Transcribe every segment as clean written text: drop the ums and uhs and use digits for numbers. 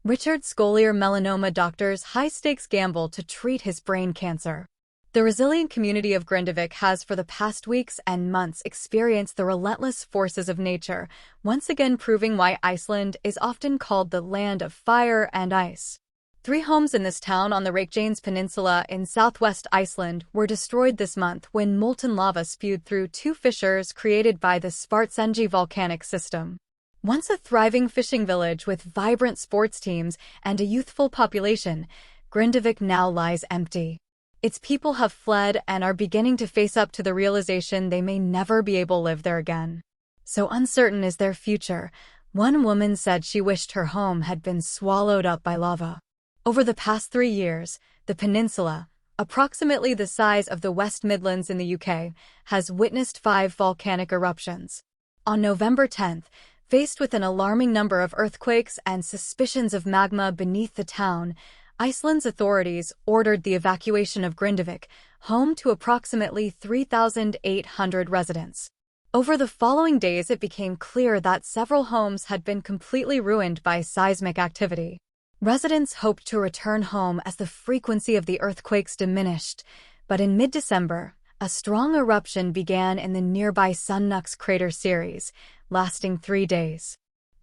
Richard Scoliar melanoma doctor's high-stakes gamble to treat his brain cancer. The resilient community of Grindavik has for the past weeks and months experienced the relentless forces of nature, once again proving why Iceland is often called the land of fire and ice. 3 homes in this town on the Reykjanes Peninsula in southwest Iceland were destroyed this month when molten lava spewed through 2 fissures created by the Svartsengi volcanic system. Once a thriving fishing village with vibrant sports teams and a youthful population, Grindavik now lies empty. Its people have fled and are beginning to face up to the realization they may never be able to live there again. So uncertain is their future, one woman said she wished her home had been swallowed up by lava. Over the past 3 years, the peninsula, approximately the size of the West Midlands in the UK, has witnessed 5 volcanic eruptions. On November 10th, faced with an alarming number of earthquakes and suspicions of magma beneath the town, Iceland's authorities ordered the evacuation of Grindavik, home to approximately 3,800 residents. Over the following days it became clear that several homes had been completely ruined by seismic activity. Residents hoped to return home as the frequency of the earthquakes diminished, but in mid-December, a strong eruption began in the nearby Sunnux crater series, lasting 3 days.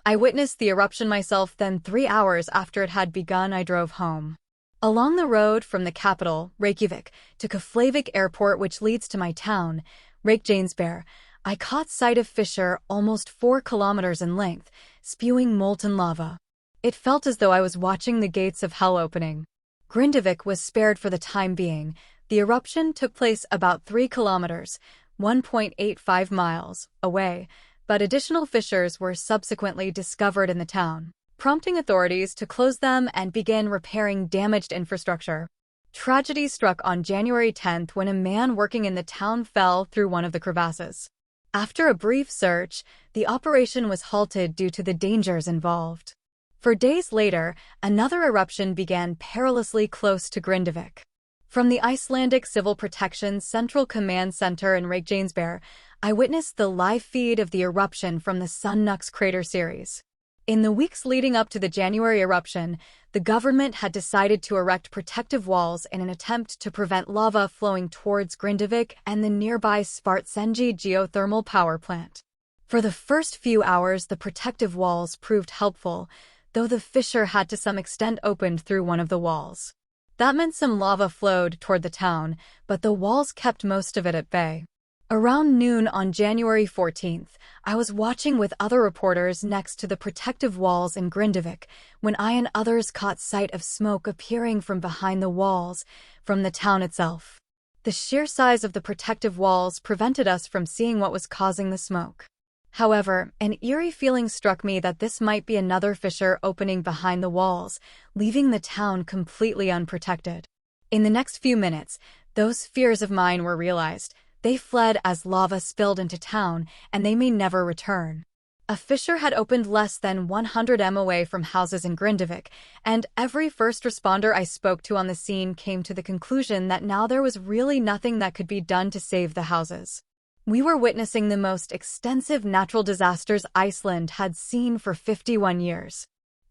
I witnessed the eruption myself, then 3 hours after it had begun I drove home. Along the road from the capital, Reykjavik, to Keflavik Airport, which leads to my town, Reykjanesbær, I caught sight of fissure almost 4 kilometers in length, spewing molten lava. It felt as though I was watching the gates of hell opening. Grindavik was spared for the time being. The eruption took place about 3 kilometers, 1.85 miles, away, but additional fissures were subsequently discovered in the town, prompting authorities to close them and begin repairing damaged infrastructure. Tragedy struck on January 10th when a man working in the town fell through one of the crevasses. After a brief search, the operation was halted due to the dangers involved. For days later, another eruption began perilously close to Grindavik. From the Icelandic Civil Protection Central Command Center in Reykjanesbær, I witnessed the live feed of the eruption from the Sunnux crater series. In the weeks leading up to the January eruption, the government had decided to erect protective walls in an attempt to prevent lava flowing towards Grindavik and the nearby Svartsengi geothermal power plant. For the first few hours, the protective walls proved helpful, though the fissure had to some extent opened through one of the walls. That meant some lava flowed toward the town, but the walls kept most of it at bay. Around noon on January 14th, I was watching with other reporters next to the protective walls in Grindavik when I and others caught sight of smoke appearing from behind the walls, from the town itself. The sheer size of the protective walls prevented us from seeing what was causing the smoke. However, an eerie feeling struck me that this might be another fissure opening behind the walls, leaving the town completely unprotected. In the next few minutes, those fears of mine were realized. They fled as lava spilled into town, and they may never return. A fissure had opened less than 100 m away from houses in Grindavik, and every first responder I spoke to on the scene came to the conclusion that now there was really nothing that could be done to save the houses. We were witnessing the most extensive natural disasters Iceland had seen for 51 years.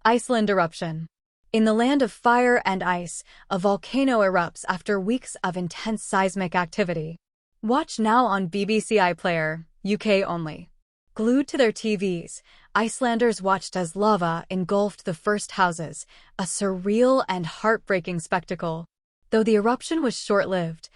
Iceland eruption. In the land of fire and ice, a volcano erupts after weeks of intense seismic activity. Watch now on BBC iPlayer, UK only. Glued to their TVs, Icelanders watched as lava engulfed the first houses, a surreal and heartbreaking spectacle. Though the eruption was short-lived,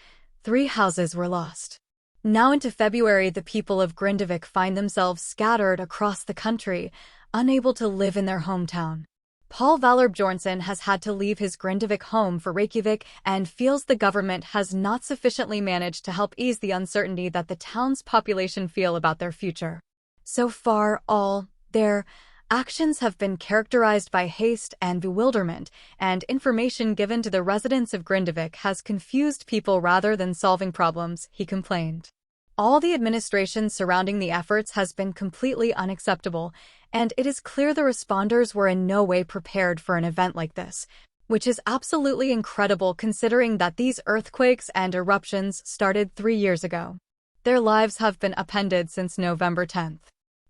3 houses were lost. Now into February, the people of Grindavik find themselves scattered across the country, unable to live in their hometown. Paul Valur Bjornsson has had to leave his Grindavik home for Reykjavik and feels the government has not sufficiently managed to help ease the uncertainty that the town's population feel about their future. So far, all their actions have been characterized by haste and bewilderment, and information given to the residents of Grindavik has confused people rather than solving problems, he complained. All the administration surrounding the efforts has been completely unacceptable, and it is clear the responders were in no way prepared for an event like this, which is absolutely incredible considering that these earthquakes and eruptions started 3 years ago. Their lives have been upended since November 10th.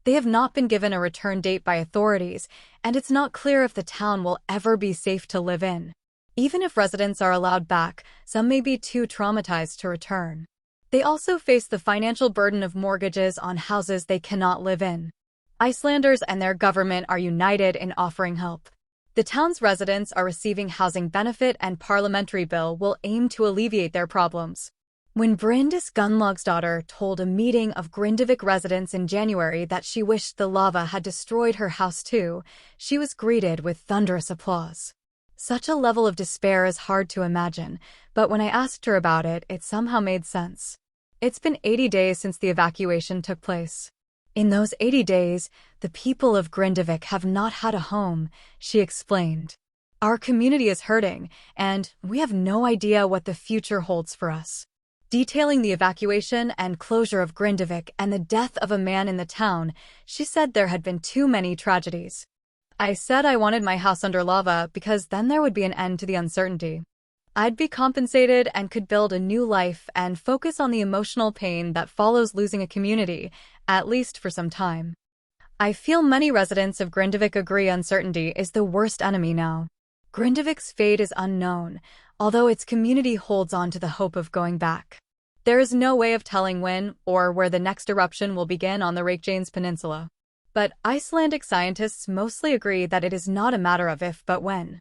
They have not been given a return date by authorities, and it's not clear if the town will ever be safe to live in. Even if residents are allowed back, some may be too traumatized to return. They also face the financial burden of mortgages on houses they cannot live in. Icelanders and their government are united in offering help. The town's residents are receiving housing benefit and parliamentary bill will aim to alleviate their problems. When Bryndís Gunnlaugsdóttir told a meeting of Grindavik residents in January that she wished the lava had destroyed her house too, she was greeted with thunderous applause. Such a level of despair is hard to imagine, but when I asked her about it, it somehow made sense. It's been 80 days since the evacuation took place. In those 80 days, the people of Grindavik have not had a home, she explained. Our community is hurting, and we have no idea what the future holds for us. Detailing the evacuation and closure of Grindavik and the death of a man in the town, she said there had been too many tragedies. I said I wanted my house under lava because then there would be an end to the uncertainty. I'd be compensated and could build a new life and focus on the emotional pain that follows losing a community, at least for some time. I feel many residents of Grindavik agree uncertainty is the worst enemy now. Grindavik's fate is unknown, although its community holds on to the hope of going back. There is no way of telling when or where the next eruption will begin on the Reykjanes Peninsula. But Icelandic scientists mostly agree that it is not a matter of if but when.